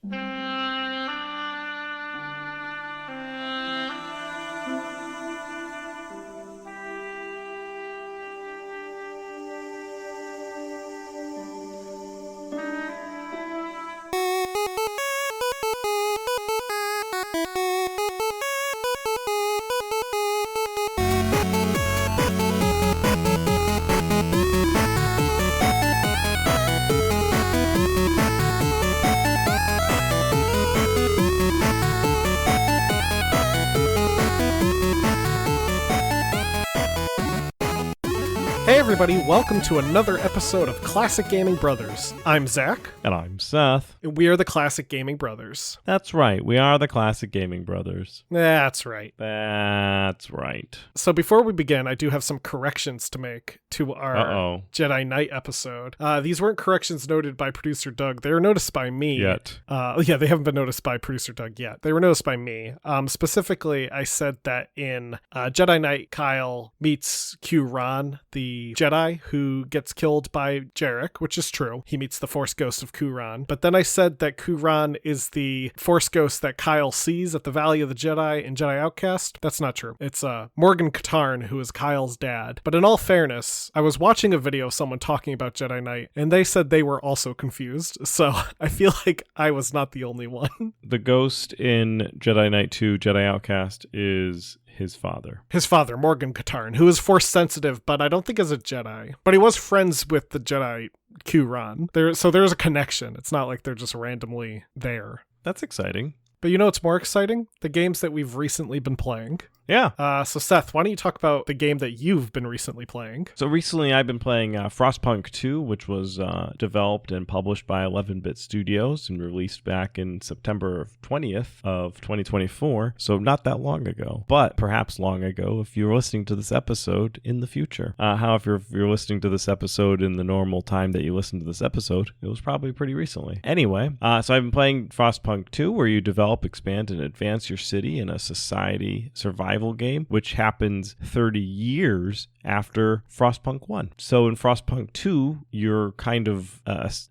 Hey everybody, welcome to another episode of Classic Gaming Brothers. I'm Zach. And I'm Seth. And we are the Classic Gaming Brothers. That's right, we are the Classic Gaming Brothers. That's right. That's right. So before we begin, I do have some corrections to make to our Jedi Knight episode. These weren't corrections noted by producer Doug. They were noticed by me. Yet. Yeah, they haven't been noticed by producer Doug yet. They were noticed by me. Specifically, I said that in Jedi Knight, Kyle meets Q-Ron, the Jedi who gets killed by Jarek, which is true. He meets the Force Ghost of Q-Ron. But then I said that Q-Ron is the Force Ghost that Kyle sees at the Valley of the Jedi in Jedi Outcast. That's not true. It's Morgan Katarn, who is Kyle's dad. But in all fairness, I was watching a video of someone talking about Jedi Knight, and they said they were also confused. So I feel like I was not the only one. The ghost in Jedi Knight 2, Jedi Outcast, is his father. His father, Morgan Katarn, who is Force sensitive, but I don't think is a Jedi. But he was friends with the Jedi Q-Ron. So there's a connection. It's not like they're just randomly there. That's exciting. But you know what's more exciting? The games that we've recently been playing. Yeah. So Seth, why don't you talk about the game that you've been recently playing? So recently I've been playing Frostpunk 2, which was developed and published by 11-Bit Studios and released back in September 20th of 2024. So not that long ago, but perhaps long ago if you're listening to this episode in the future. However, if you're listening to this episode in the normal time that you listen to this episode, it was probably pretty recently. Anyway, so I've been playing Frostpunk 2, where you develop, expand, and advance your city in a society survival game, which happens 30 years after Frostpunk 1. So in Frostpunk 2, you're kind of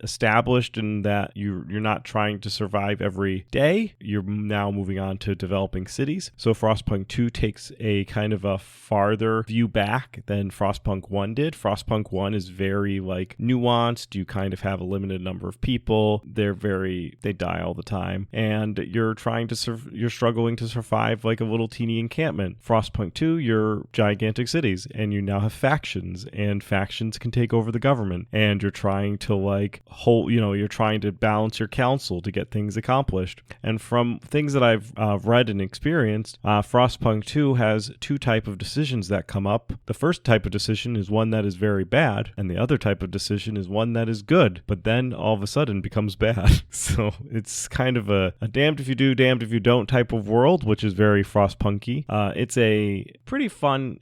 established in that you're not trying to survive every day. You're now moving on to developing cities. So Frostpunk 2 takes a kind of a farther view back than Frostpunk 1 did. Frostpunk 1 is very nuanced. You kind of have a limited number of people. They die all the time. And you're struggling to survive like a little teeny encampment. Frostpunk 2, you're gigantic cities, and you now have factions, and factions can take over the government, and you're trying to you're trying to balance your council to get things accomplished. And from things that I've read and experienced, Frostpunk 2 has two type of decisions that come up. The first type of decision is one that is very bad, and the other type of decision is one that is good, but then all of a sudden becomes bad. So it's kind of a damned if you do, damned if you don't type of world, which is very Frostpunky. It's a pretty fun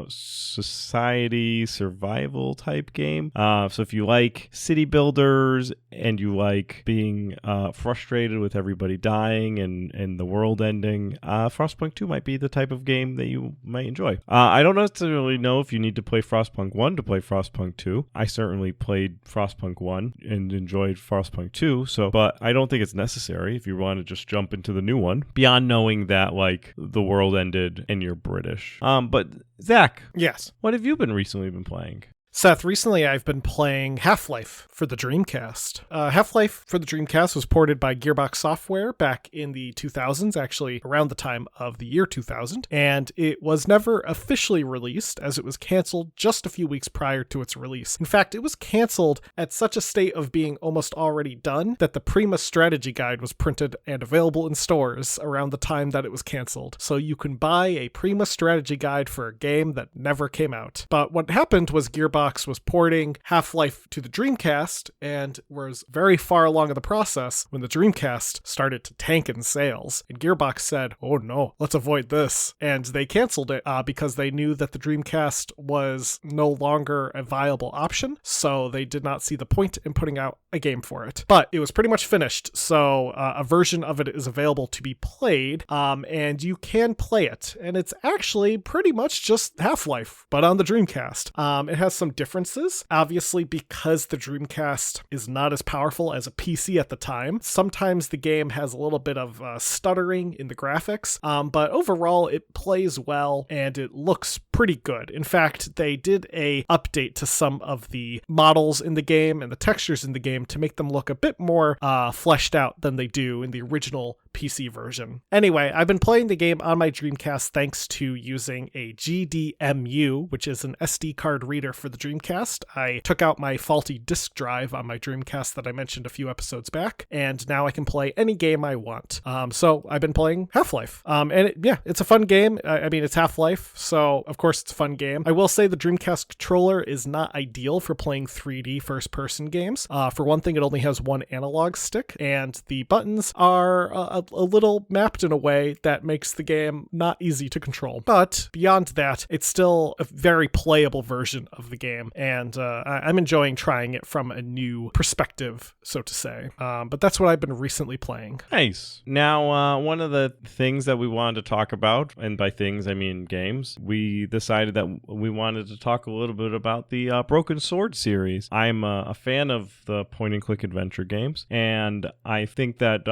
society survival type game. So if you like city builders and you like being frustrated with everybody dying and the world ending, Frostpunk 2 might be the type of game that you might enjoy. I don't necessarily know if you need to play Frostpunk 1 to play Frostpunk 2. I certainly played Frostpunk 1 and enjoyed Frostpunk 2, but I don't think it's necessary if you want to just jump into the new one, beyond knowing that the world ended and you're British. But Zach, yes, what have you recently been playing? Seth, recently I've been playing Half-Life for the Dreamcast. Half-Life for the Dreamcast was ported by Gearbox Software back in the 2000s, actually around the time of the year 2000, and it was never officially released as it was canceled just a few weeks prior to its release. In fact, it was canceled at such a state of being almost already done that the Prima strategy guide was printed and available in stores around the time that it was canceled. So you can buy a Prima strategy guide for a game that never came out. But what happened was Gearbox was porting Half-Life to the Dreamcast and was very far along in the process when the Dreamcast started to tank in sales. And Gearbox said, oh no, let's avoid this. And they canceled it because they knew that the Dreamcast was no longer a viable option. So they did not see the point in putting out a game for it. But it was pretty much finished. So a version of it is available to be played and you can play it. And it's actually pretty much just Half-Life, but on the Dreamcast. It has some some differences. Obviously, because the Dreamcast is not as powerful as a PC at the time, sometimes the game has a little bit of stuttering in the graphics, but overall it plays well and it looks pretty good. In fact, they did a update to some of the models in the game and the textures in the game to make them look a bit more fleshed out than they do in the original PC version. Anyway, I've been playing the game on my Dreamcast thanks to using a GDMU, which is an SD card reader for the Dreamcast. I took out my faulty disk drive on my Dreamcast that I mentioned a few episodes back, and now I can play any game I want. So I've been playing Half-Life. And it's a fun game. I mean, it's Half-Life, so of course it's a fun game. I will say the Dreamcast controller is not ideal for playing 3D first-person games. For one thing, it only has one analog stick, and the buttons are a little mapped in a way that makes the game not easy to control. But beyond that, it's still a very playable version of the game, and I'm enjoying trying it from a new perspective, so to say. But that's what I've been recently playing. Nice. Now, one of the things that we wanted to talk about, and by things I mean games, we decided that we wanted to talk a little bit about the Broken Sword series. I'm a fan of the point-and-click adventure games, and I think that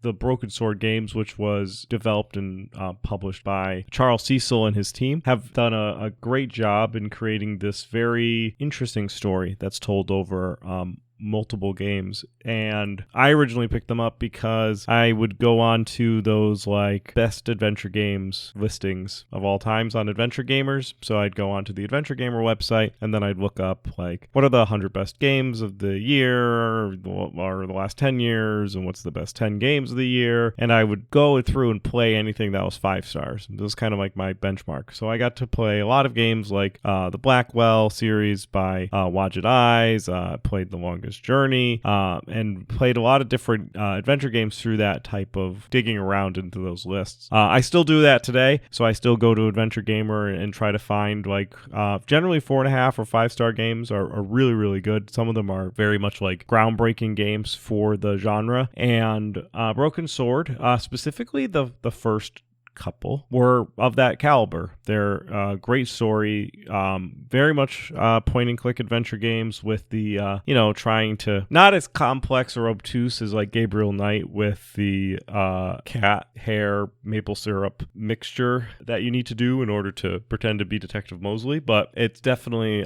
the Broken Sword games, which was developed and published by Charles Cecil and his team, have done a great job in creating this very interesting story that's told over multiple games. And I originally picked them up because I would go on to those like best adventure games listings of all times on Adventure Gamers. So I'd go on to the Adventure Gamer website and then I'd look up like what are the 100 best games of the year or the last 10 years and what's the best 10 games of the year. And I would go through and play anything that was 5 stars. It was kind of like my benchmark. So I got to play a lot of games like the Blackwell series by Wadjet Eyes, played The Longest Journey, and played a lot of different adventure games through that type of digging around into those lists. I still do that today, so I still go to Adventure Gamer and try to find like generally 4.5 or 5-star games are really, really good. Some of them are very much like groundbreaking games for the genre, and Broken Sword, specifically the first couple, were of that caliber. They're great story, very much point and click adventure games with the trying to not as complex or obtuse as like Gabriel Knight with the cat hair maple syrup mixture that you need to do in order to pretend to be Detective Mosley, but it's definitely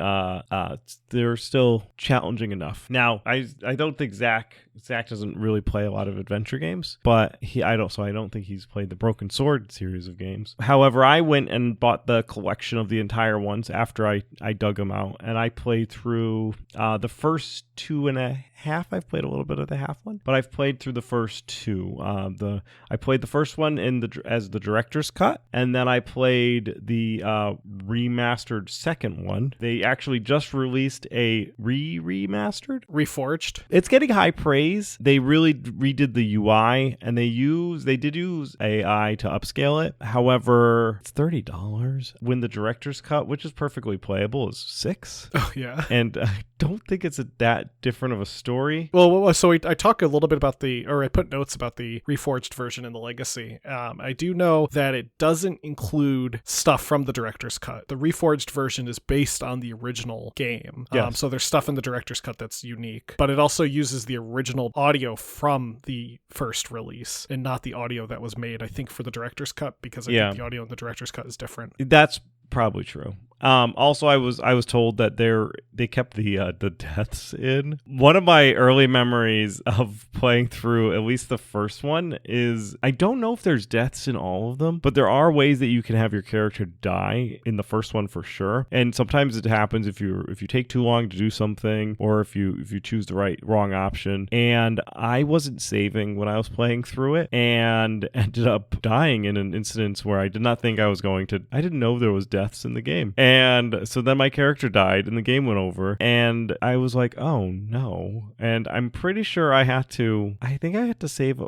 they're still challenging enough. Now I don't think Zach doesn't really play a lot of adventure games, but I don't think he's played the Broken Sword series of games. However, I went and bought the collection of the entire ones after I dug them out, and I played through the first 2.5. I've played a little bit of the half one, but I've played through the first 2. I played the first one as the director's cut, and then I played the remastered second one. They actually just released a remastered, Reforged. It's getting high praise. They really redid the UI, and they did use AI to upscale it. However, it's $30 when the director's cut, which is perfectly playable, is $6. Oh yeah, and I don't think it's that different of a story. Well, so I talk a little bit about I put notes about the Reforged version in the Legacy. I do know that it doesn't include stuff from the director's cut. The Reforged version is based on the original game. Yes. So there's stuff in the director's cut that's unique, but it also uses the original audio from the first release and not the audio that was made, I think, for the director's cut, because I think the audio in the director's cut is different. That's probably true. Also, I was told that they kept the deaths in. One of my early memories of playing through at least the first one is I don't know if there's deaths in all of them, but there are ways that you can have your character die in the first one for sure. And sometimes it happens if you take too long to do something, or if you choose the wrong option. And I wasn't saving when I was playing through it, and ended up dying in an instance where I did not think I was going to. I didn't know there was deaths in the game. And so then my character died and the game went over, and I was like, oh no. And I'm pretty sure I had to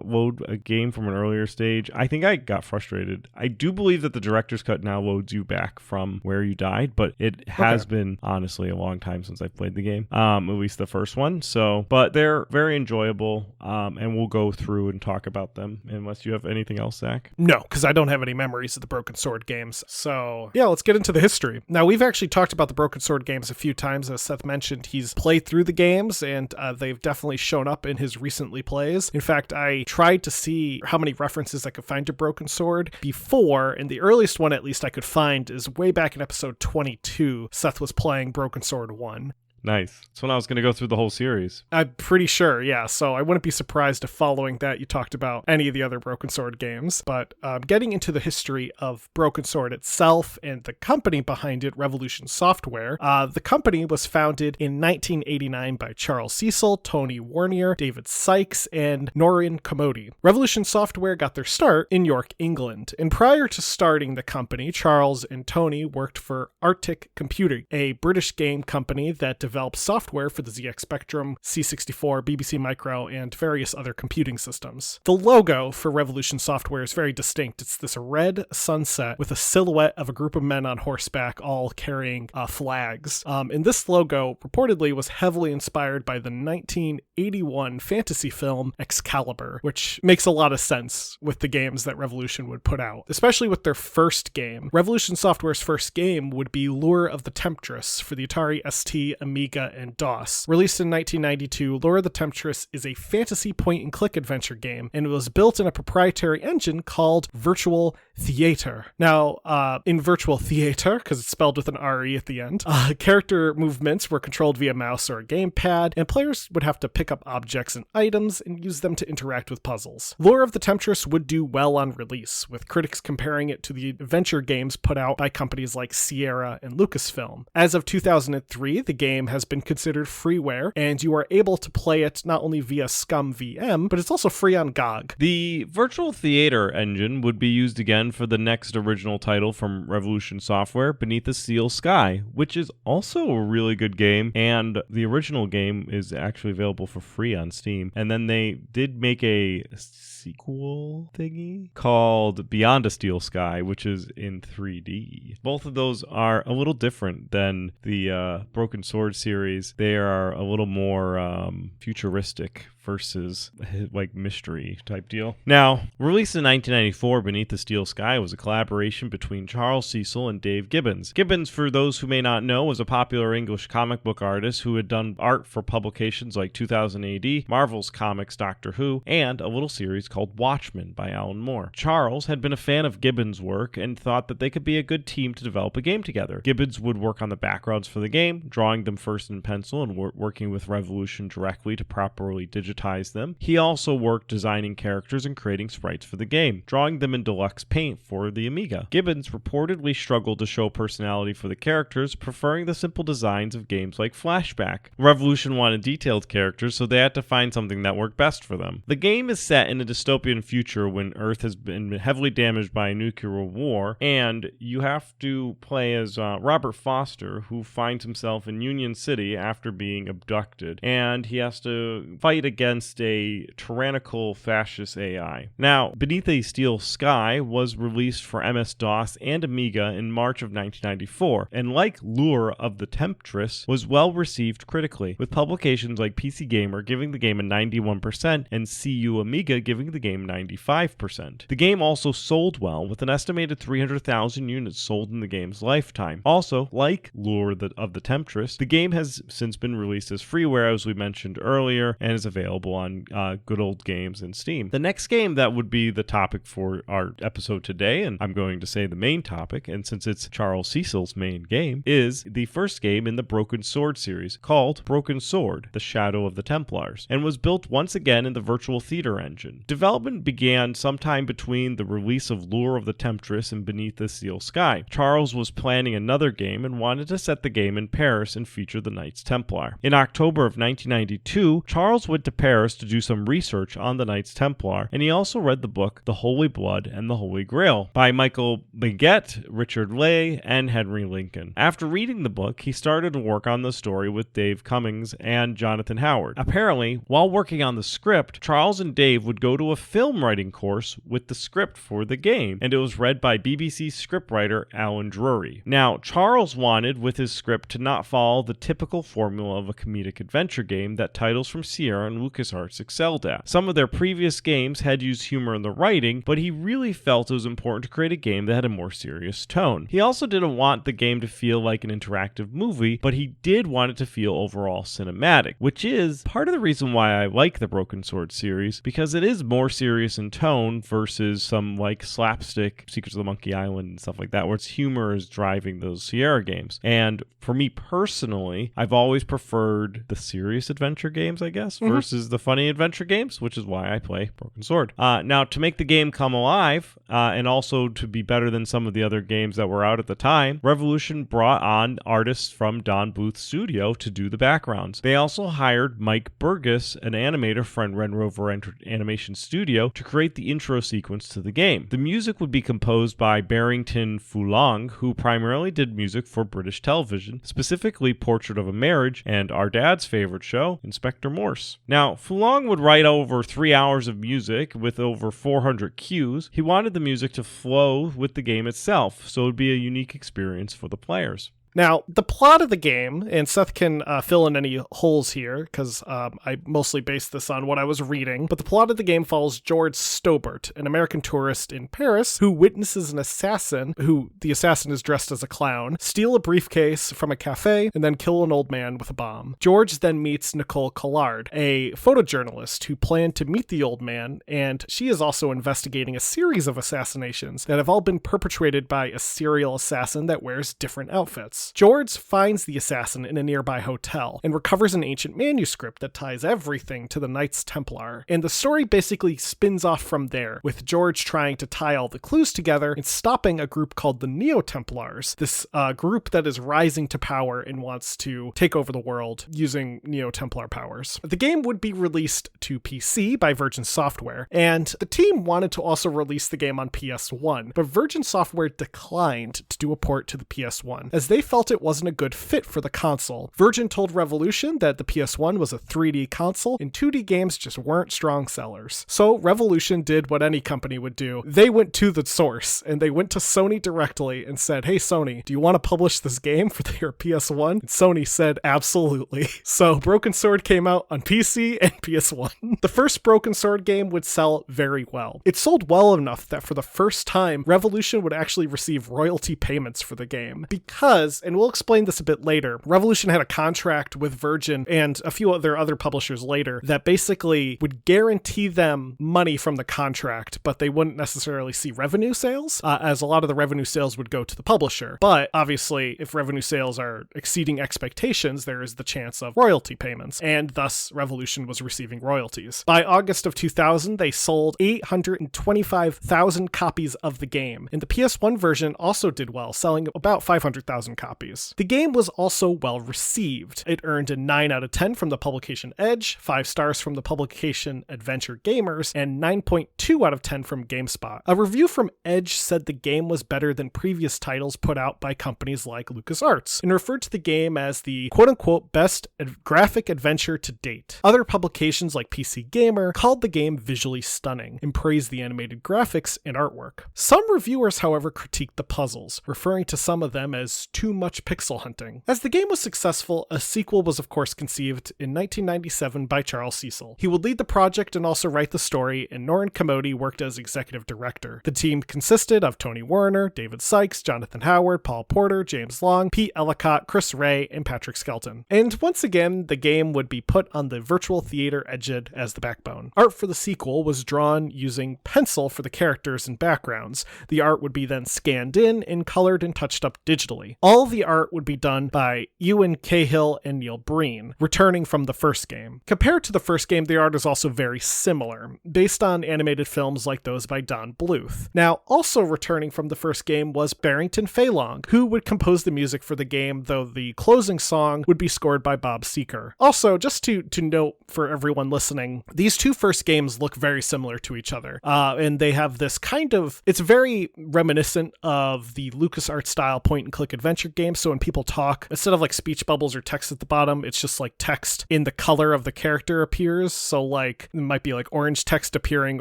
load a game from an earlier stage. I think I got frustrated. I do believe that the director's cut now loads you back from where you died, but it has been honestly a long time since I've played the game, at least the first one. So, but they're very enjoyable, and we'll go through and talk about them unless you have anything else, Zach. No, because I don't have any memories of the Broken Sword games. So yeah, let's get into the history. Now, we've actually talked about the Broken Sword games a few times. As Seth mentioned, he's played through the games, and they've definitely shown up in his recently plays. In fact, I tried to see how many references I could find to Broken Sword before, and the earliest one at least I could find is way back in episode 22. Seth was playing Broken Sword 1. Nice. That's when I was going to go through the whole series. I'm pretty sure, yeah. So I wouldn't be surprised if following that you talked about any of the other Broken Sword games. But getting into the history of Broken Sword itself and the company behind it, Revolution Software, the company was founded in 1989 by Charles Cecil, Tony Warnier, David Sykes, and Norrin Commodi. Revolution Software got their start in York, England. And prior to starting the company, Charles and Tony worked for Arctic Computing, a British game company that developed software for the ZX Spectrum, C64, BBC Micro, and various other computing systems. The logo for Revolution Software is very distinct. It's this red sunset with a silhouette of a group of men on horseback all carrying flags. And this logo reportedly was heavily inspired by the 1981 fantasy film Excalibur, which makes a lot of sense with the games that Revolution would put out, especially with their first game. Revolution Software's first game would be Lure of the Temptress for the Atari ST, Amiga, and DOS. Released in 1992, Lure of the Temptress is a fantasy point-and-click adventure game, and it was built in a proprietary engine called Virtual Theater. Now, in Virtual Theater, because it's spelled with an R-E at the end, character movements were controlled via mouse or a gamepad, and players would have to pick up objects and items and use them to interact with puzzles. Lure of the Temptress would do well on release, with critics comparing it to the adventure games put out by companies like Sierra and Lucasfilm. As of 2003, the game has been considered freeware, and you are able to play it not only via Scum VM, but it's also free on GOG. The Virtual Theater engine would be used again for the next original title from Revolution Software, Beneath the Steel Sky, which is also a really good game, and the original game is actually available for free on Steam. And then they did make a sequel thingy called Beyond a Steel Sky, which is in 3D. Both of those are a little different than the Broken Sword series. They are a little more futuristic versus like mystery type deal. Now, released in 1994, Beneath the Steel Sky was a collaboration between Charles Cecil and Dave Gibbons. Gibbons, for those who may not know, was a popular English comic book artist who had done art for publications like 2000 AD, Marvel's Comics Doctor Who, and a little series called Watchmen by Alan Moore. Charles had been a fan of Gibbons' work and thought that they could be a good team to develop a game together. Gibbons would work on the backgrounds for the game, drawing them first in pencil and working with Revolution directly to properly digitize them. He also worked designing characters and creating sprites for the game, drawing them in deluxe paint for the Amiga. Gibbons reportedly struggled to show personality for the characters, preferring the simple designs of games like Flashback. Revolution wanted detailed characters, so they had to find something that worked best for them. The game is set in a dystopian future when Earth has been heavily damaged by a nuclear war, and you have to play as Robert Foster, who finds himself in Union City after being abducted, and he has to fight against a tyrannical fascist AI. Now, Beneath a Steel Sky was released for MS-DOS and Amiga in March of 1994, and like Lure of the Temptress, was well received critically, with publications like PC Gamer giving the game a 91% and CU Amiga giving the game 95%. The game also sold well, with an estimated 300,000 units sold in the game's lifetime. Also, like Lure of the Temptress, the game has since been released as freeware, as we mentioned earlier, and is available on Good Old Games and Steam. The next game that would be the topic for our episode today, and I'm going to say the main topic, and since it's Charles Cecil's main game, is the first game in the Broken Sword series, called Broken Sword: The Shadow of the Templars, and was built once again in the Virtual Theater engine. Development began sometime between the release of Lure of the Temptress and Beneath the Steel Sky. Charles was planning another game and wanted to set the game in Paris and feature the Knights Templar. In October of 1992, Charles went to Paris to do some research on the Knights Templar, and he also read the book The Holy Blood and the Holy Grail by Michael Baguette, Richard Lay, and Henry Lincoln. After reading the book, he started to work on the story with Dave Cummings and Jonathan Howard. Apparently, while working on the script, Charles and Dave would go to a film writing course with the script for the game, and it was read by BBC scriptwriter Alan Drury. Now, Charles wanted with his script to not follow the typical formula of a comedic adventure game that titles from Sierra and LucasArts excelled at. Some of their previous games had used humor in the writing, but he really felt it was important to create a game that had a more serious tone. He also didn't want the game to feel like an interactive movie, but he did want it to feel overall cinematic, which is part of the reason why I like the Broken Sword series, because it is more serious in tone versus some like slapstick Secrets of the Monkey Island and stuff like that, where its humor is driving those Sierra games. And for me personally, I've always preferred the serious adventure games, I guess, versus the funny adventure games, which is why I play Broken Sword. Now, to make the game come alive, and also to be better than some of the other games that were out at the time, Revolution brought on artists from Don Bluth's studio to do the backgrounds. They also hired Mike Burgess, an animator from Ren Rover Animation Studio, to create the intro sequence to the game. The music would be composed by Barrington Fulong, who primarily did music for British television, specifically Portrait of a Marriage and our dad's favorite show, Inspector Morse. Now, Fulong would write over 3 hours of music with over 400 cues. He wanted the music to flow with the game itself, so it would be a unique experience for the players. Now, the plot of the game, and Seth can fill in any holes here, because I mostly based this on what I was reading, but the plot of the game follows George Stobbart, an American tourist in Paris, who witnesses an assassin, who the assassin is dressed as a clown, steal a briefcase from a cafe, and then kill an old man with a bomb. George then meets Nicole Collard, a photojournalist who planned to meet the old man, and she is also investigating a series of assassinations that have all been perpetrated by a serial assassin that wears different outfits. George finds the assassin in a nearby hotel and recovers an ancient manuscript that ties everything to the Knights Templar. And the story basically spins off from there, with George trying to tie all the clues together and stopping a group called the Neo-Templars, this group that is rising to power and wants to take over the world using Neo-Templar powers. The game would be released to PC by Virgin Software, and the team wanted to also release the game on PS1, but Virgin Software declined to do a port to the PS1, as they felt it wasn't a good fit for the console. Virgin told Revolution that the PS1 was a 3D console and 2D games just weren't strong sellers. So Revolution did what any company would do. They went to the source, and they went to Sony directly and said, "Hey Sony, do you want to publish this game for your PS1?" And Sony said, "Absolutely." So Broken Sword came out on PC and PS1. The first Broken Sword game would sell very well. It sold well enough that for the first time, Revolution would actually receive royalty payments for the game, because, and we'll explain this a bit later, Revolution had a contract with Virgin and a few other publishers later that basically would guarantee them money from the contract, but they wouldn't necessarily see revenue sales, as a lot of the revenue sales would go to the publisher. But obviously, if revenue sales are exceeding expectations, there is the chance of royalty payments, and thus Revolution was receiving royalties. By August of 2000, they sold 825,000 copies of the game, and the PS1 version also did well, selling about 500,000 copies. The game was also well received. It earned a 9 out of 10 from the publication Edge, 5 stars from the publication Adventure Gamers, and 9.2 out of 10 from GameSpot. A review from Edge said the game was better than previous titles put out by companies like LucasArts, and referred to the game as the quote-unquote best graphic adventure to date. Other publications like PC Gamer called the game visually stunning and praised the animated graphics and artwork. Some reviewers, however, critiqued the puzzles, referring to some of them as too much pixel hunting. As the game was successful, a sequel was of course conceived in 1997 by Charles Cecil. He would lead the project and also write the story, and Norrin Commodi worked as executive director. The team consisted of Tony Warner, David Sykes, Jonathan Howard, Paul Porter, James Long, Pete Ellicott, Chris Ray, and Patrick Skelton. And once again, the game would be put on the Virtual Theater Engine as the backbone. Art for the sequel was drawn using pencil for the characters and backgrounds. The art would be then scanned in and colored and touched up digitally. All the art would be done by Ewan Cahill and Neil Breen, returning from the first game. Compared to the first game, the art is also very similar, based on animated films like those by Don Bluth. Now, also returning from the first game was Barrington Falong, who would compose the music for the game, though the closing song would be scored by Bob Seeker. Also, just to note for everyone listening, these two first games look very similar to each other, and they have this kind of, it's very reminiscent of the LucasArts style point-and-click adventure game. So when people talk, instead of like speech bubbles or text at the bottom, it's just like text in the color of the character appears. So like it might be like orange text appearing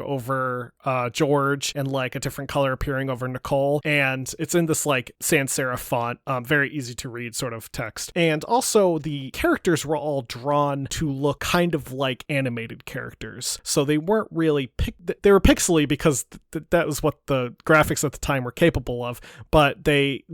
over George and like a different color appearing over Nicole. And it's in this like sans serif font, very easy to read sort of text. And also the characters were all drawn to look kind of like animated characters. So they weren't really, they were pixely because that was what the graphics at the time were capable of. But they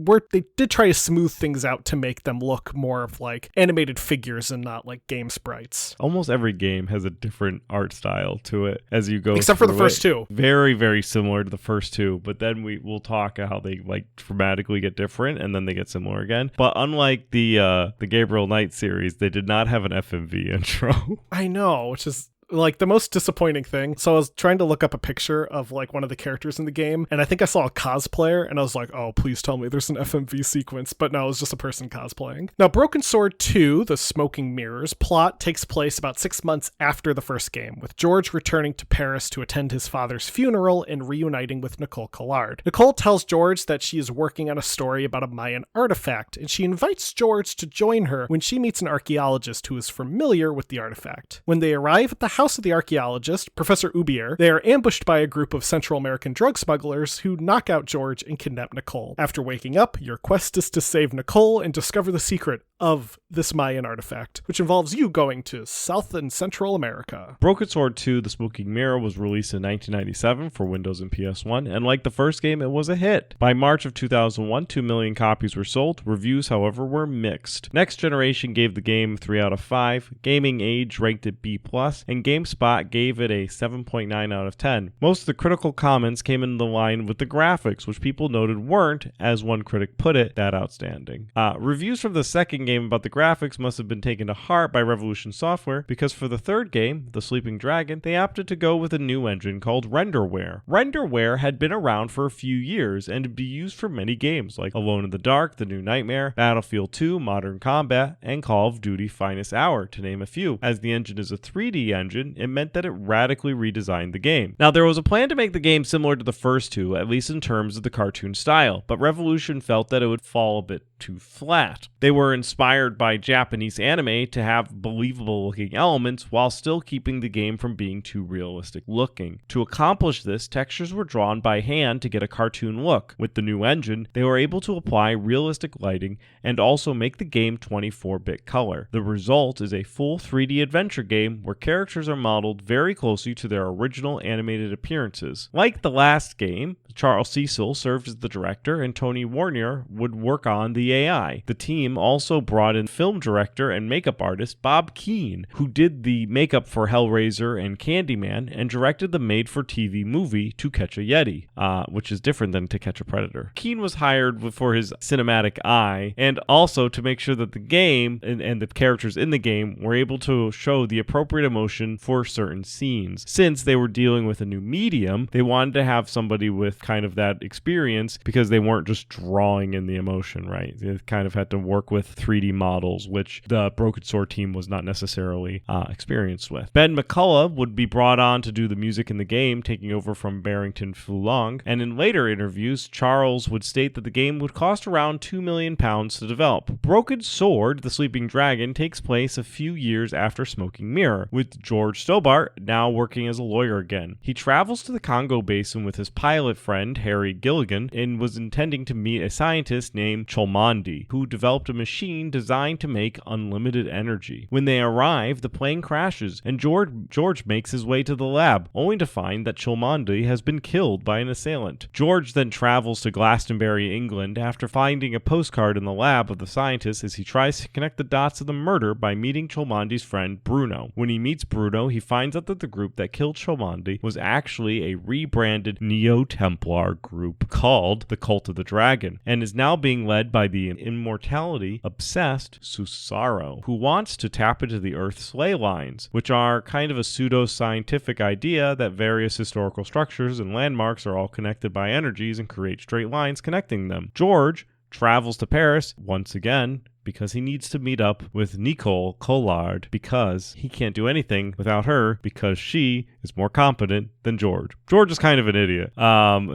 did try to smooth things out to make them look more of like animated figures and not like game sprites. Almost every game has a different art style to it as you go except for the first two. Very, very similar to the first two, but then we'll talk how they like dramatically get different and then they get similar again. But unlike the Gabriel Knight series, they did not have an FMV intro. I know, which is like the most disappointing thing. So I was trying to look up a picture of like one of the characters in the game, and I think I saw a cosplayer, and I was like, oh, please tell me there's an FMV sequence. But no, it was just a person cosplaying. Now, Broken Sword 2, The Smoking Mirrors plot takes place about 6 months after the first game, with George returning to Paris to attend his father's funeral and reuniting with Nicole Collard. Nicole tells George that she is working on a story about a Mayan artifact, and she invites George to join her when she meets an archaeologist who is familiar with the artifact. When they arrive at the house of the archaeologist, Professor Ubier, they are ambushed by a group of Central American drug smugglers who knock out George and kidnap Nicole. After waking up, your quest is to save Nicole and discover the secret of this Mayan artifact, which involves you going to South and Central America. Broken Sword 2, The Smoking Mirror was released in 1997 for Windows and PS1, and like the first game, it was a hit. By March of 2001, 2 million copies were sold. Reviews, however, were mixed. Next Generation gave the game 3 out of 5, Gaming Age ranked it B+, and GameSpot gave it a 7.9 out of 10. Most of the critical comments came in the line with the graphics, which people noted weren't, as one critic put it, that outstanding. Reviews from the second game about the graphics must have been taken to heart by Revolution Software, because for the third game, The Sleeping Dragon, they opted to go with a new engine called Renderware. Renderware had been around for a few years and would be used for many games like Alone in the Dark, The New Nightmare, Battlefield 2, Modern Combat, and Call of Duty Finest Hour, to name a few. As the engine is a 3D engine, it meant that it radically redesigned the game. Now, there was a plan to make the game similar to the first two, at least in terms of the cartoon style, but Revolution felt that it would fall a bit too flat. They were inspired by Japanese anime to have believable looking elements while still keeping the game from being too realistic looking. To accomplish this, textures were drawn by hand to get a cartoon look. With the new engine, they were able to apply realistic lighting and also make the game 24-bit color. The result is a full 3D adventure game where characters are modeled very closely to their original animated appearances. Like the last game, Charles Cecil served as the director and Tony Warnier would work on the AI. The team also brought in film director and makeup artist Bob Keane, who did the makeup for Hellraiser and Candyman and directed the made-for-TV movie To Catch a Yeti, which is different than To Catch a Predator. Keane was hired for his cinematic eye and also to make sure that the game and the characters in the game were able to show the appropriate emotion for certain scenes. Since they were dealing with a new medium, they wanted to have somebody with kind of that experience because they weren't just drawing in the emotion, right? They kind of had to work with 3D models, which the Broken Sword team was not necessarily experienced with. Ben McCullough would be brought on to do the music in the game, taking over from Barrington Fulong, and in later interviews, Charles would state that the game would cost around £2 million to develop. Broken Sword, The Sleeping Dragon, takes place a few years after Smoking Mirror, with George Stobbart now working as a lawyer again. He travels to the Congo Basin with his pilot friend, Harry Gilligan, and was intending to meet a scientist named Cholmondeley, who developed a machine designed to make unlimited energy. When they arrive, the plane crashes, and George makes his way to the lab, only to find that Cholmondeley has been killed by an assailant. George then travels to Glastonbury, England, after finding a postcard in the lab of the scientist as he tries to connect the dots of the murder by meeting Cholmondeley's friend Bruno. When he meets Bruno, he finds out that the group that killed Cholmondeley was actually a rebranded Neo-Templar group called the Cult of the Dragon, and is now being led by the immortality-obsessed Susaro, who wants to tap into the Earth's ley lines, which are kind of a pseudo-scientific idea that various historical structures and landmarks are all connected by energies and create straight lines connecting them. George travels to Paris once again because he needs to meet up with Nicole Collard because he can't do anything without her because she is more competent than than George. George is kind of an idiot.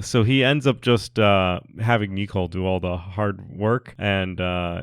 So he ends up just having Nico do all the hard work, and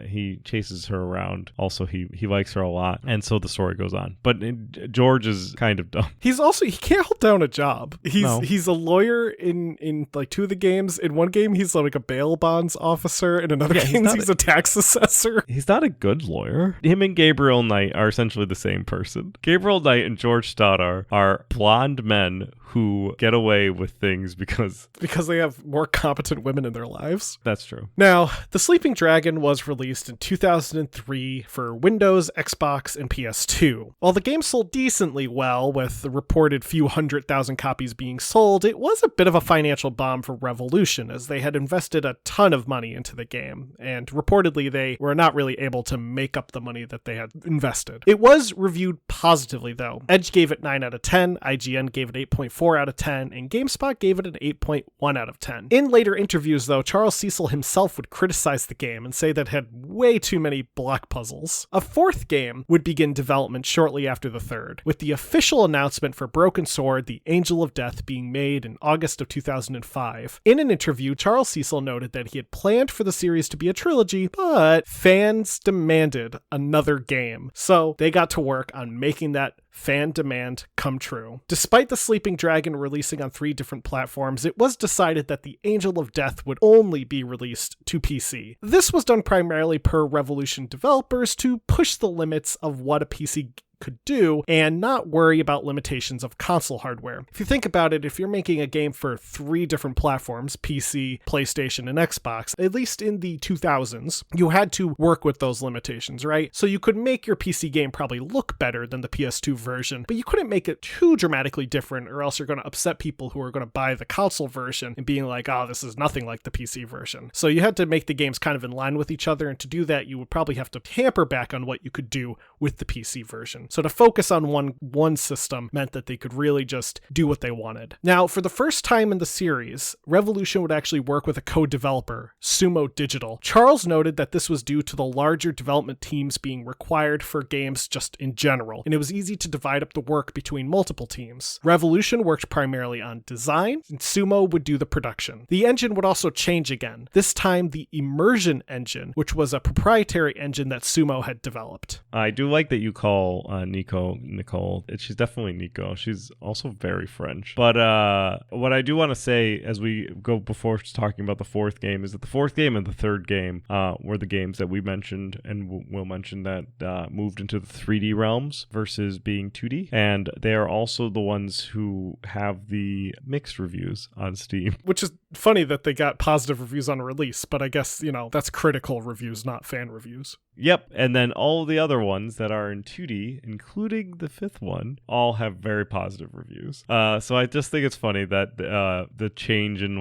he chases her around. Also, he likes her a lot, and so the story goes on. But George is kind of dumb. He can't hold down a job. He's a lawyer in like 2 of the games. In one game, he's like a bail bonds officer. In another game, he's a tax assessor. He's not a good lawyer. Him and Gabriel Knight are essentially the same person. Gabriel Knight and George Stoddart are blonde men who get away with things because they have more competent women in their lives. That's true. Now, The Sleeping Dragon was released in 2003 for Windows, Xbox, and PS2. While the game sold decently well, with the reported few 100,000 copies being sold, it was a bit of a financial bomb for Revolution, as they had invested a ton of money into the game, and reportedly they were not really able to make up the money that they had invested. It was reviewed positively, though. Edge gave it 9 out of 10, IGN gave it 8.4 out of 10, and GameSpot gave it an 8.1 out of 10. In later interviews, though, Charles Cecil himself would criticize the game and say that it had way too many block puzzles. A 4th game would begin development shortly after the 3rd, with the official announcement for Broken Sword, The Angel of Death, being made in August of 2005. In an interview, Charles Cecil noted that he had planned for the series to be a trilogy, but fans demanded another game, so they got to work on making that fan demand come true. Despite The Sleeping Dragon releasing on 3 different platforms, it was decided that The Angel of Death would only be released to PC. This was done primarily per Revolution developers to push the limits of what a PC could do and not worry about limitations of console hardware. If you think about it, if you're making a game for 3 different platforms, PC, PlayStation, and Xbox, at least in the 2000s, you had to work with those limitations, right? So you could make your PC game probably look better than the PS2 version, but you couldn't make it too dramatically different, or else you're going to upset people who are going to buy the console version and being like, oh, this is nothing like the PC version. So you had to make the games kind of in line with each other, and to do that, you would probably have to tamper back on what you could do with the PC version. So to focus on one system meant that they could really just do what they wanted. Now, for the first time in the series, Revolution would actually work with a co-developer, Sumo Digital. Charles noted that this was due to the larger development teams being required for games just in general, and it was easy to divide up the work between multiple teams. Revolution worked primarily on design, and Sumo would do the production. The engine would also change again, this time the Immersion engine, which was a proprietary engine that Sumo had developed. I do like that you call Nico Nicole. She's definitely Nico. She's also very French. But what I do want to say as we go before talking about the 4th game is that the 4th game and the 3rd game were the games that we mentioned and we'll mention that moved into the 3D realms versus being 2D. And they are also the ones who have the mixed reviews on Steam. Which is funny that they got positive reviews on release, but I guess, that's critical reviews, not fan reviews. Yep, and then all the other ones that are in 2D, including the 5th one, all have very positive reviews. So I just think it's funny that the change in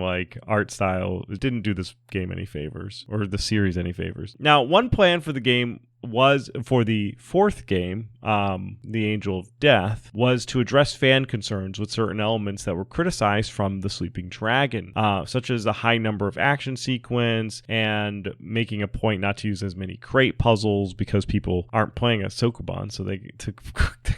art style didn't do this game any favors, or the series any favors. Now, one plan for the game was for the 4th game, The Angel of Death, was to address fan concerns with certain elements that were criticized from The Sleeping Dragon, such as a high number of action sequence and making a point not to use as many crate puzzles because people aren't playing as Sokoban, so they took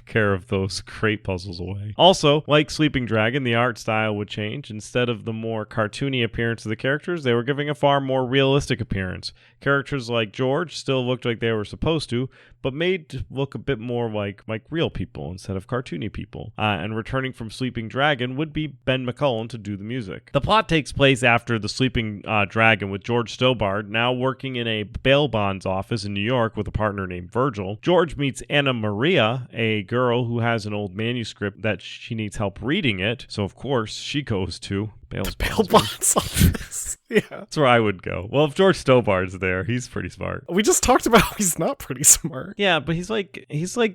care of those crate puzzles away. Also, like Sleeping Dragon, the art style would change. Instead of the more cartoony appearance of the characters, they were giving a far more realistic appearance. Characters like George still looked like they were supposed to, but made to look a bit more like real people instead of cartoony people. And returning from Sleeping Dragon would be Ben McCullum to do the music. The plot takes place after the Sleeping Dragon, with George Stobbart now working in a bail bonds office in New York with a partner named Virgil. George meets Anna Maria, a girl who has an old manuscript that she needs help reading it, so of course she goes to bail bonds office. Yeah. That's where I would go. Well, if George Stobbart's there, he's pretty smart. We just talked about how he's not pretty smart. Yeah, but he's like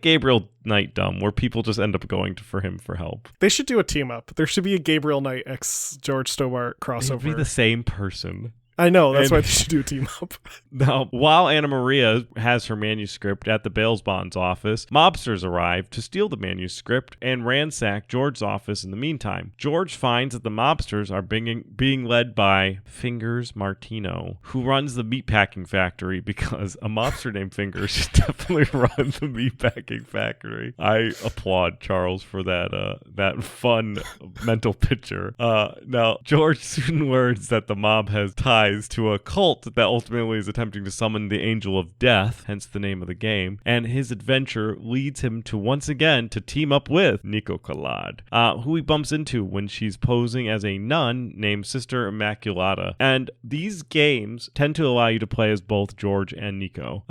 Gabriel Knight dumb, where people just end up going for him for help. They should do a team up. There should be a Gabriel Knight x George Stobbart crossover. They'd be the same person. I know, that's why they should do a team up. Now, while Anna Maria has her manuscript at the bail bonds office, mobsters arrive to steal the manuscript and ransack George's office in the meantime. George finds that the mobsters are being led by Fingers Martino, who runs the meatpacking factory, because a mobster named Fingers should definitely run the meatpacking factory. I applaud Charles for that fun mental picture. Now, George soon learns that the mob has ties to a cult that ultimately is attempting to summon the Angel of Death, hence the name of the game, and his adventure leads him to once again to team up with Nico Collard, who he bumps into when she's posing as a nun named Sister Immaculata. And these games tend to allow you to play as both George and Nico.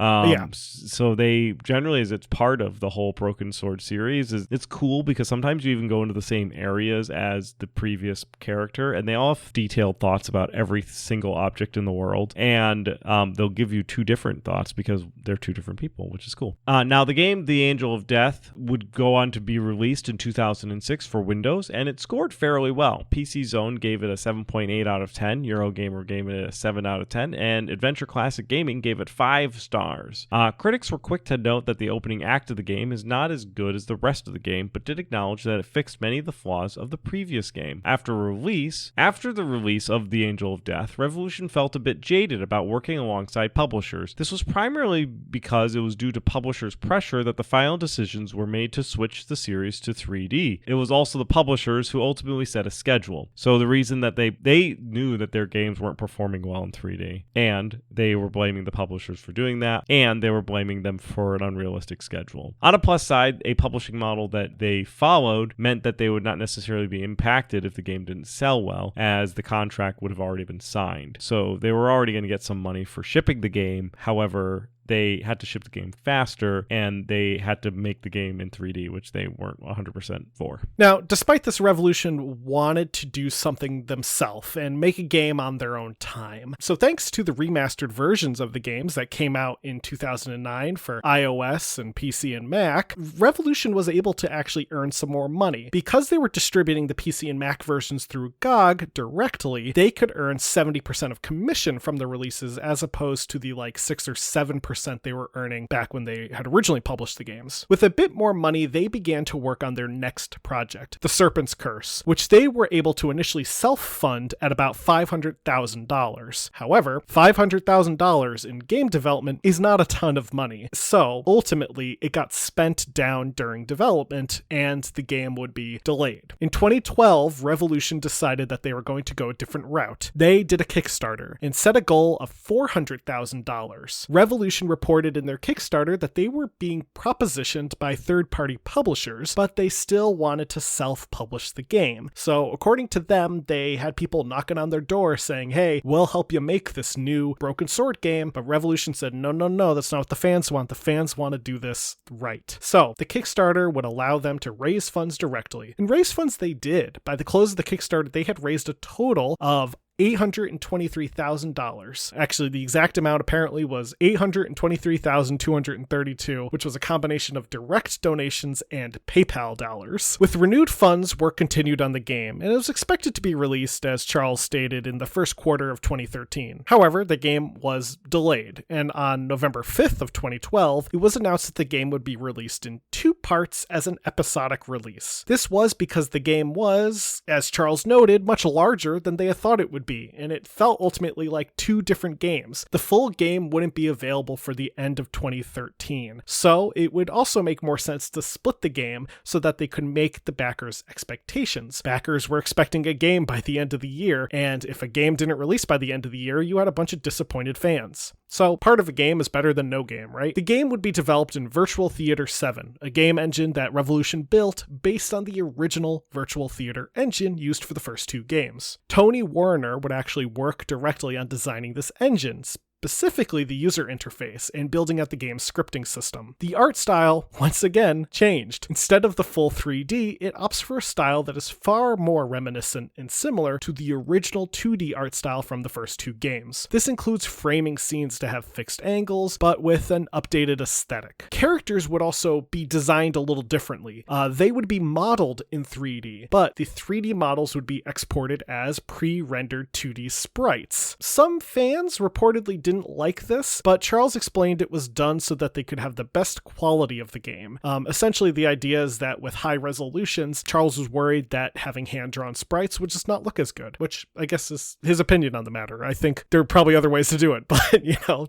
So they generally, as it's part of the whole Broken Sword series, it's cool because sometimes you even go into the same areas as the previous character, and they all have detailed thoughts about every single object in the world, and they'll give you two different thoughts because they're two different people, which is cool. Now, the game The Angel of Death would go on to be released in 2006 for Windows, and it scored fairly well. PC Zone gave it a 7.8 out of 10, Eurogamer gave it a 7 out of 10, and Adventure Classic Gaming gave it 5 stars. Critics were quick to note that the opening act of the game is not as good as the rest of the game, but did acknowledge that it fixed many of the flaws of the previous game. After the release of The Angel of Death, Revolution felt a bit jaded about working alongside publishers. This was primarily because it was due to publishers' pressure that the final decisions were made to switch the series to 3D. It was also the publishers who ultimately set a schedule. So the reason that they knew that their games weren't performing well in 3D, and they were blaming the publishers for doing that, and they were blaming them for an unrealistic schedule. On a plus side, a publishing model that they followed meant that they would not necessarily be impacted if the game didn't sell well, as the contract would have already been signed. So they were already going to get some money for shipping the game. However, they had to ship the game faster, and they had to make the game in 3D, which they weren't 100% for. Now, despite this, Revolution wanted to do something themselves and make a game on their own time. So thanks to the remastered versions of the games that came out in 2009 for iOS and PC and Mac, Revolution was able to actually earn some more money. Because they were distributing the PC and Mac versions through GOG directly, they could earn 70% of commission from the releases, as opposed to the 6 or 7% they were earning back when they had originally published the games. With a bit more money, they began to work on their next project, The Serpent's Curse, which they were able to initially self-fund at about $500,000. However, $500,000 in game development is not a ton of money, so ultimately it got spent down during development and the game would be delayed. In 2012, Revolution decided that they were going to go a different route. They did a Kickstarter and set a goal of $400,000. Revolution reported in their Kickstarter that they were being propositioned by third-party publishers, but they still wanted to self-publish the game. So according to them, they had people knocking on their door saying, hey, we'll help you make this new Broken Sword game, but Revolution said, no, that's not what the fans want. The fans want to do this right. So the Kickstarter would allow them to raise funds directly, and raise funds they did. By the close of the Kickstarter, they had raised a total of $823,000. Actually, the exact amount apparently was $823,232, which was a combination of direct donations and PayPal dollars. With renewed funds, work continued on the game, and it was expected to be released, as Charles stated, in the first quarter of 2013. However, the game was delayed, and on November 5th of 2012, it was announced that the game would be released in 2 parts as an episodic release. This was because the game was, as Charles noted, much larger than they had thought it would be, and it felt ultimately like 2 different games. The full game wouldn't be available for the end of 2013, so it would also make more sense to split the game so that they could make the backers' expectations. Backers were expecting a game by the end of the year, and if a game didn't release by the end of the year, you had a bunch of disappointed fans. So part of a game is better than no game, right? The game would be developed in Virtual Theater 7, a game engine that Revolution built based on the original Virtual Theater engine used for the first 2 games. Tony Warner would actually work directly on designing this engine, specifically the user interface and building out the game's scripting system. The art style, once again, changed. Instead of the full 3D, it opts for a style that is far more reminiscent and similar to the original 2D art style from the first two games. This includes framing scenes to have fixed angles, but with an updated aesthetic. Characters would also be designed a little differently. They would be modeled in 3D, but the 3D models would be exported as pre-rendered 2D sprites. Some fans reportedly didn't like this, but Charles explained it was done so that they could have the best quality of the game. Essentially, the idea is that with high resolutions, Charles was worried that having hand-drawn sprites would just not look as good, which I guess is his opinion on the matter. I think there are probably other ways to do it, but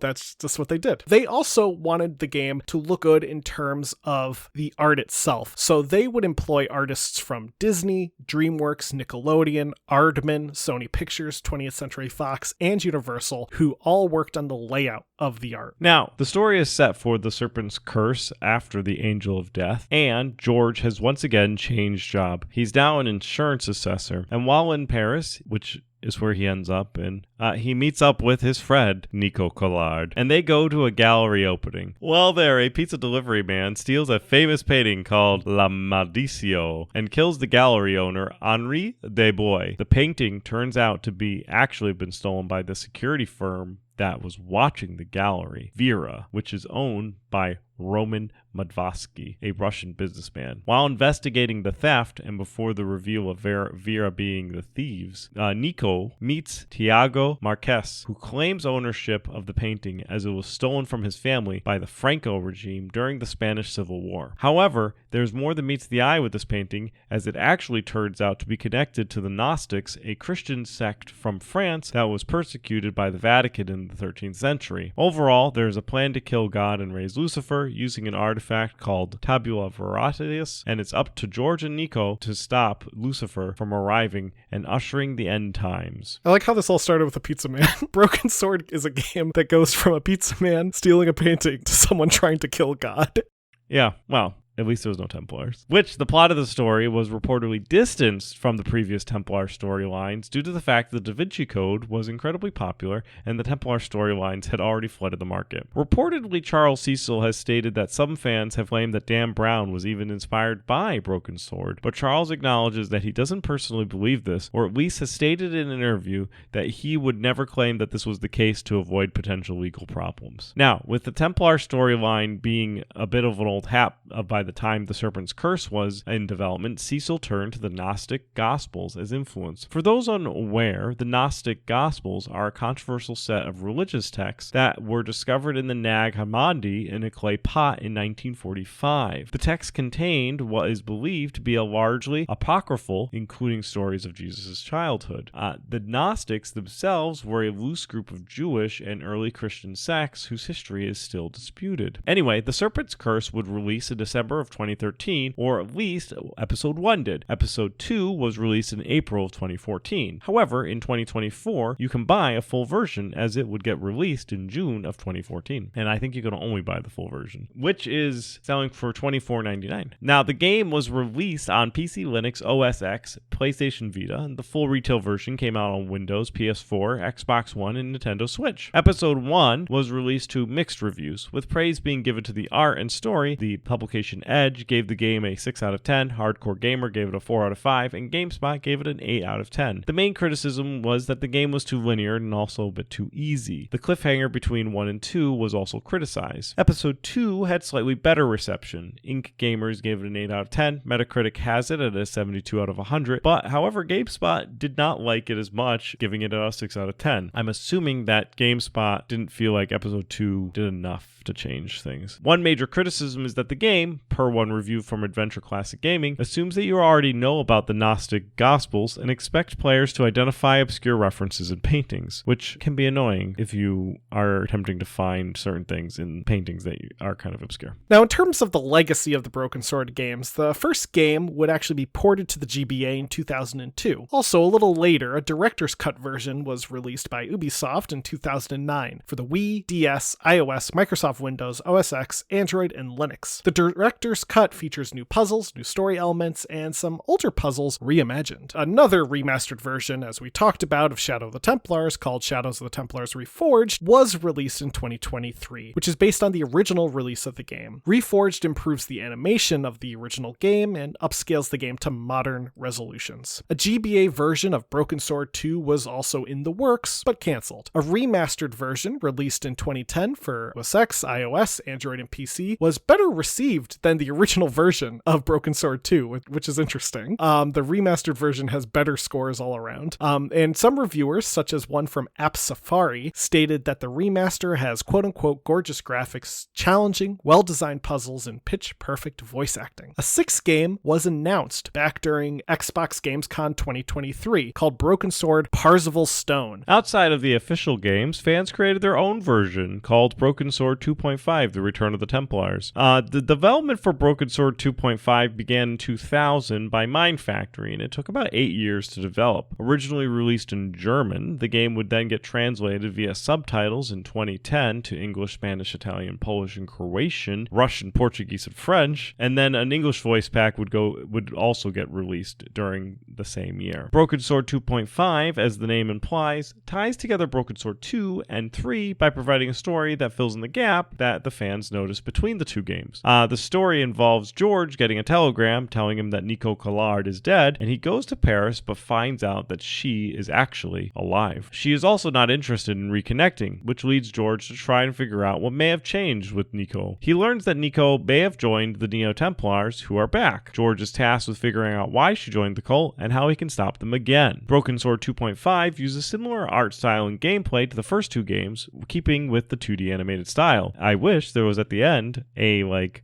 that's just what they did. They also wanted the game to look good in terms of the art itself, so they would employ artists from Disney, DreamWorks, Nickelodeon, Aardman, Sony Pictures, 20th Century Fox, and Universal, who all worked on the layout of the art. Now, the story is set for the Serpent's Curse after the Angel of Death, and George has once again changed job. He's now an insurance assessor, and while in Paris, which is where he ends up in, he meets up with his friend, Nico Collard, and they go to a gallery opening. While there, a pizza delivery man steals a famous painting called La Maldicio and kills the gallery owner, Henri Desbois. The painting turns out to be actually been stolen by the security firm that was watching the gallery, Vera, which is owned by Roman Madvosky, a Russian businessman. While investigating the theft, and before the reveal of Vera being the thieves, Nico meets Tiago Marques, who claims ownership of the painting as it was stolen from his family by the Franco regime during the Spanish Civil War. However, there's more than meets the eye with this painting, as it actually turns out to be connected to the Gnostics, a Christian sect from France that was persecuted by the Vatican in the 13th century. Overall, there's a plan to kill God and raise Lucifer using an artifact called Tabula Veritatis, and it's up to George and Nico to stop Lucifer from arriving and ushering the end times. I like how this all started with a pizza man. Broken Sword is a game that goes from a pizza man stealing a painting to someone trying to kill God. Yeah, well, at least there was no Templars. Which, the plot of the story was reportedly distanced from the previous Templar storylines due to the fact that the Da Vinci Code was incredibly popular and the Templar storylines had already flooded the market. Reportedly, Charles Cecil has stated that some fans have claimed that Dan Brown was even inspired by Broken Sword, but Charles acknowledges that he doesn't personally believe this, or at least has stated in an interview that he would never claim that this was the case to avoid potential legal problems. Now, with the Templar storyline being a bit of an old hat by the time the Serpent's Curse was in development, Cecil turned to the Gnostic Gospels as influence. For those unaware, the Gnostic Gospels are a controversial set of religious texts that were discovered in the Nag Hammadi in a clay pot in 1945. The text contained what is believed to be a largely apocryphal, including stories of Jesus' childhood. The Gnostics themselves were a loose group of Jewish and early Christian sects whose history is still disputed. Anyway, the Serpent's Curse would release in December of 2013, or at least Episode 1 did. Episode 2 was released in April of 2014. However, in 2024, you can buy a full version as it would get released in June of 2014. And I think you can only buy the full version, which is selling for $24.99. Now, the game was released on PC, Linux, OS X, PlayStation Vita, and the full retail version came out on Windows, PS4, Xbox One, and Nintendo Switch. Episode 1 was released to mixed reviews, with praise being given to the art and story. The publication Edge gave the game a 6 out of 10, Hardcore Gamer gave it a 4 out of 5, and GameSpot gave it an 8 out of 10. The main criticism was that the game was too linear and also a bit too easy. The cliffhanger between 1 and 2 was also criticized. Episode 2 had slightly better reception. Ink Gamers gave it an 8 out of 10, Metacritic has it at a 72 out of 100, but however, GameSpot did not like it as much, giving it a 6 out of 10. I'm assuming that GameSpot didn't feel like Episode 2 did enough to change things. One major criticism is that the game, per one review from Adventure Classic Gaming, assumes that you already know about the Gnostic Gospels and expect players to identify obscure references in paintings, which can be annoying if you are attempting to find certain things in paintings that are kind of obscure. Now, in terms of the legacy of the Broken Sword games, the first game would actually be ported to the GBA in 2002. Also, a little later, a director's cut version was released by Ubisoft in 2009 for the Wii, DS, iOS, Microsoft Windows, OS X, Android, and Linux. The director's director's cut features new puzzles, new story elements, and some older puzzles reimagined. Another remastered version, as we talked about, of Shadow of the Templars, called Shadows of the Templars Reforged, was released in 2023, which is based on the original release of the game. Reforged improves the animation of the original game and upscales the game to modern resolutions. A GBA version of Broken Sword 2 was also in the works, but cancelled. A remastered version, released in 2010 for OS X, iOS, Android, and PC, was better received than the original version of Broken Sword 2, which is interesting. The remastered version has better scores all around. And some reviewers, such as one from App Safari, stated that the remaster has quote-unquote gorgeous graphics, challenging, well-designed puzzles, and pitch-perfect voice acting. A sixth game was announced back during Xbox Gamescom 2023 called Broken Sword Parzival Stone. Outside of the official games, fans created their own version called Broken Sword 2.5, The Return of the Templars. The development for Broken Sword 2.5 began in 2000 by Mind Factory, and it took about 8 years to develop. Originally released in German, the game would then get translated via subtitles in 2010 to English, Spanish, Italian, Polish, and Croatian, Russian, Portuguese, and French, and then an English voice pack would also get released during the same year. Broken Sword 2.5, as the name implies, ties together Broken Sword 2 and 3 by providing a story that fills in the gap that the fans noticed between the two games. The story involves George getting a telegram telling him that Nico Collard is dead, and he goes to Paris but finds out that she is actually alive. She is also not interested in reconnecting, which leads George to try and figure out what may have changed with Nico. He learns that Nico may have joined the Neo-Templars, who are back. George is tasked with figuring out why she joined the cult and how he can stop them again. Broken Sword 2.5 uses similar art style and gameplay to the first two games, keeping with the 2D animated style. I wish there was at the end a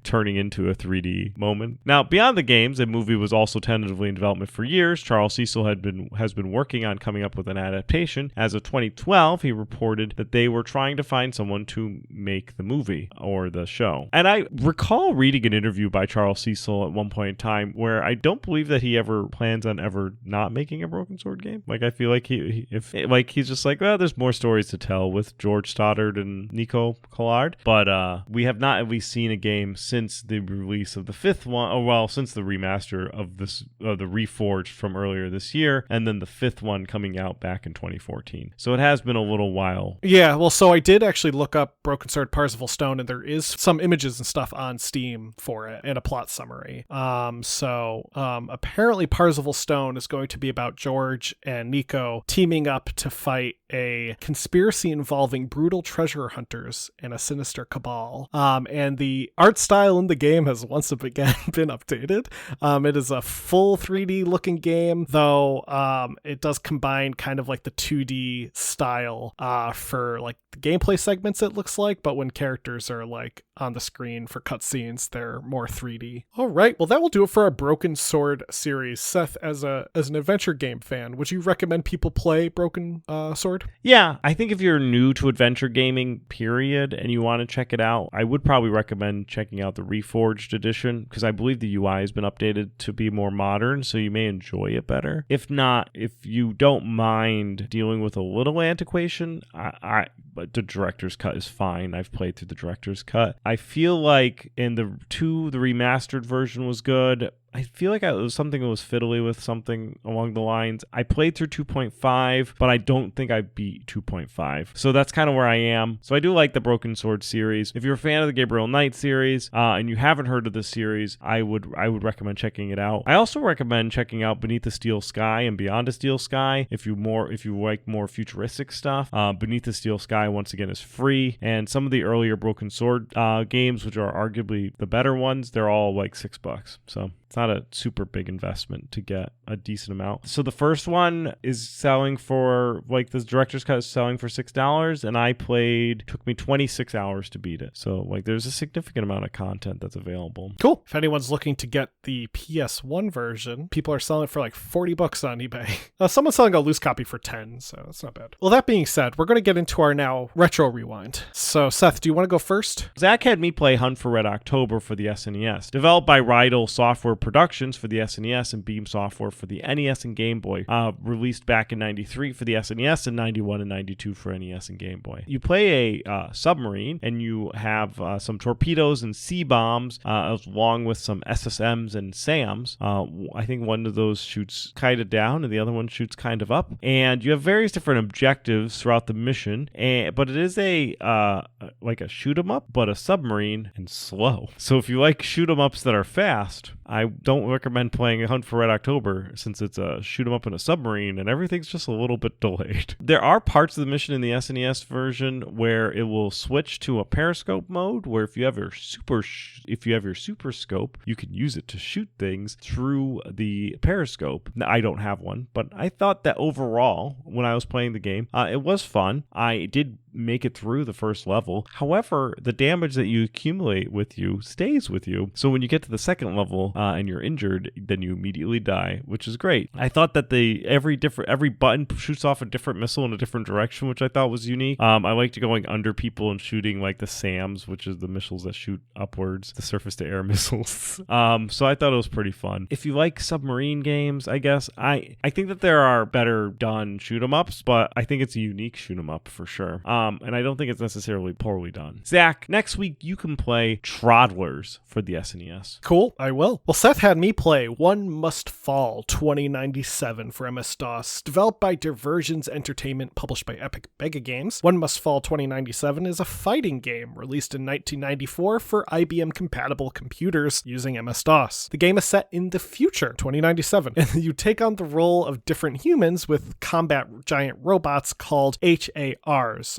turning into a 3D moment. Now, beyond the games, a movie was also tentatively in development for years. Charles Cecil has been working on coming up with an adaptation. As of 2012, he reported that they were trying to find someone to make the movie or the show. And I recall reading an interview by Charles Cecil at one point in time where I don't believe that he ever plans on ever not making a Broken Sword game. I feel like he's just well, there's more stories to tell with George Stoddart and Nico Collard, but we have not at least seen a game since the release of the fifth one, since the remaster of the Reforged from earlier this year, and then the fifth one coming out back in 2014. So it has been a little while. Yeah, well, so I did actually look up Broken Sword Parzival Stone, and there is some images and stuff on Steam for it and a plot summary. Apparently Parzival Stone is going to be about George and Nico teaming up to fight a conspiracy involving brutal treasure hunters and a sinister cabal. And the art style in the game has once again been updated. It is a full 3D looking game, though it does combine kind of the 2D style for the gameplay segments, it looks like, but when characters are on the screen for cutscenes, they're more 3D. All right, well, that will do it for our Broken Sword series. Seth, as an adventure game fan, would you recommend people play Broken Sword? Yeah, I think if you're new to adventure gaming, period, and you want to check it out, I would probably recommend checking out the Reforged edition, because I believe the UI has been updated to be more modern, so you may enjoy it better. If not, if you don't mind dealing with a little antiquation, but the director's cut is fine. I've played through the director's cut. I feel like in the remastered version was good. I feel like it was something that was fiddly with something along the lines. I played through 2.5, but I don't think I beat 2.5. So that's kind of where I am. So I do like the Broken Sword series. If you're a fan of the Gabriel Knight series and you haven't heard of this series, I would recommend checking it out. I also recommend checking out Beneath the Steel Sky and Beyond the Steel Sky if you like more futuristic stuff. Beneath the Steel Sky, once again, is free, and some of the earlier Broken Sword games, which are arguably the better ones, they're all $6. So it's not a super big investment to get a decent amount. So the first one is selling for, the director's cut is selling for $6, and took me 26 hours to beat it. So there's a significant amount of content that's available. Cool. If anyone's looking to get the PS1 version, people are selling it for $40 on eBay. Someone's selling a loose copy for $10, so that's not bad. Well, that being said, we're going to get into our now retro rewind. So Seth, do you want to go first? Zach had me play Hunt for Red October for the SNES. Developed by Rydell Software Productions for the SNES and Beam Software for the NES and Game Boy, released back in 93 for the SNES and 91 and 92 for NES and Game Boy. You play a submarine, and you have some torpedoes and C-bombs, along with some SSMs and SAMs. I think one of those shoots kind of down, and the other one shoots kind of up. And you have various different objectives throughout the mission, but it is like a shoot 'em up, but a submarine and slow. So if you like shoot 'em ups that are fast, I don't recommend playing Hunt for Red October, since it's a shoot 'em up in a submarine and everything's just a little bit delayed. There are parts of the mission in the SNES version where it will switch to a periscope mode, where if you have your super scope, you can use it to shoot things through the periscope. Now, I don't have one, but I thought that overall, when I was playing the game, it was fun. I did make it through the first level. However, the damage that you accumulate with you stays with you. So when you get to the second level and you're injured, then you immediately die, which is great. I thought that every button shoots off a different missile in a different direction, which I thought was unique. I liked going under people and shooting like the SAMs, which is the missiles that shoot upwards, the surface to air missiles. So I thought it was pretty fun. If you like submarine games, I guess I think that there are better done shoot 'em ups, but I think it's a unique shoot 'em up for sure. And I don't think it's necessarily poorly done. Zach, next week you can play Toddlers for the SNES. Cool, I will. Well, Seth had me play One Must Fall 2097 for MS-DOS, developed by Diversions Entertainment, published by Epic Mega Games. One Must Fall 2097 is a fighting game released in 1994 for IBM-compatible computers using MS-DOS. The game is set in the future, 2097, and you take on the role of different humans with combat giant robots called HARs,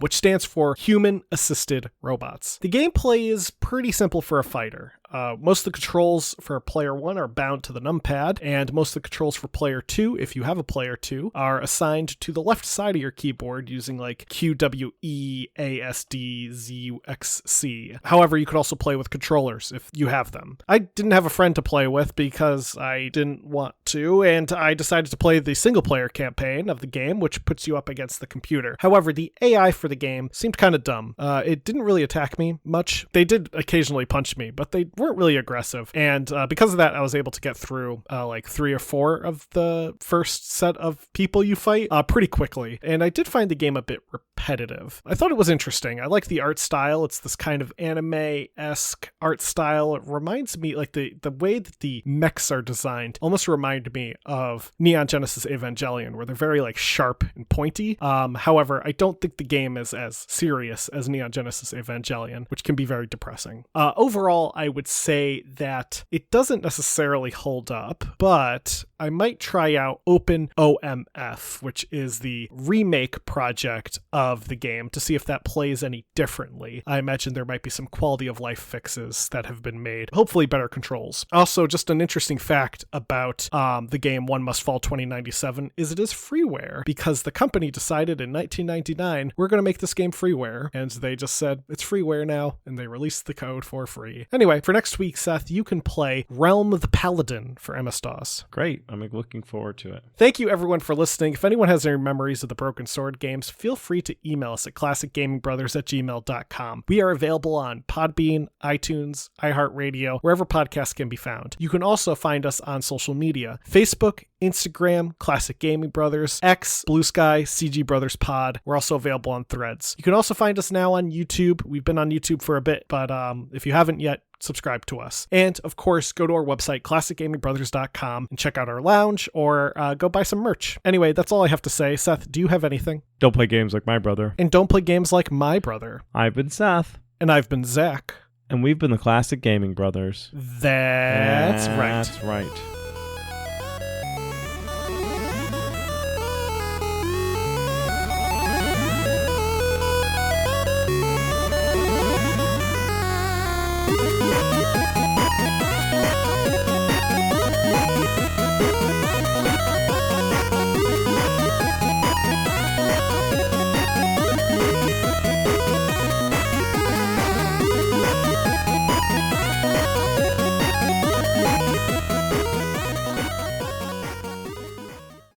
which stands for Human Assisted Robots. The gameplay is pretty simple for a fighter. Most of the controls for player 1 are bound to the numpad, and most of the controls for player 2, if you have a player 2, are assigned to the left side of your keyboard using like Q, W, E, A, S, D, Z, U, X, C. However, you could also play with controllers if you have them. I didn't have a friend to play with because I didn't want to, and I decided to play the single-player campaign of the game, which puts you up against the computer. However, the AI for the game seemed kind of dumb. It didn't really attack me much. They did occasionally punch me, but they weren't really aggressive, and because of that, I was able to get through like 3 or 4 of the first set of people you fight pretty quickly, and I did find the game a bit repetitive. I thought it was interesting. I like the art style. It's this kind of anime-esque art style. It reminds me, like the way that the mechs are designed almost remind me of Neon Genesis Evangelion, where they're very like sharp and pointy. However, I don't think the game is as serious as Neon Genesis Evangelion, which can be very depressing. Overall, I would say that it doesn't necessarily hold up, but I might try out OpenOMF, which is the remake project of the game, to see if that plays any differently. I imagine there might be some quality of life fixes that have been made, hopefully better controls. Also, just an interesting fact about the game One Must Fall 2097 is it is freeware, because the company decided in 1999, we're going to make this game freeware, and they just said it's freeware now, and they released the code for free. Anyway, for next week, Seth, you can play Realm of the Paladin for MS-DOS. Great. I'm looking forward to it. Thank you, everyone, for listening. If anyone has any memories of the Broken Sword games, feel free to email us at classicgamingbrothers@gmail.com. We are available on Podbean, iTunes, iHeartRadio, wherever podcasts can be found. You can also find us on social media: Facebook, Instagram, Classic Gaming Brothers, X, Blue Sky, CG Brothers Pod. We're also available on Threads. You can also find us now on YouTube. We've been on YouTube for a bit, but if you haven't yet, subscribe to us. And of course, go to our website, classicgamingbrothers.com, and check out our lounge, or go buy some merch. Anyway, that's all I have to say. Seth, do you have anything? Don't play games like my brother. And don't play games like my brother. I've been Seth. And I've been Zach. And we've been the Classic Gaming Brothers. That's right. That's right.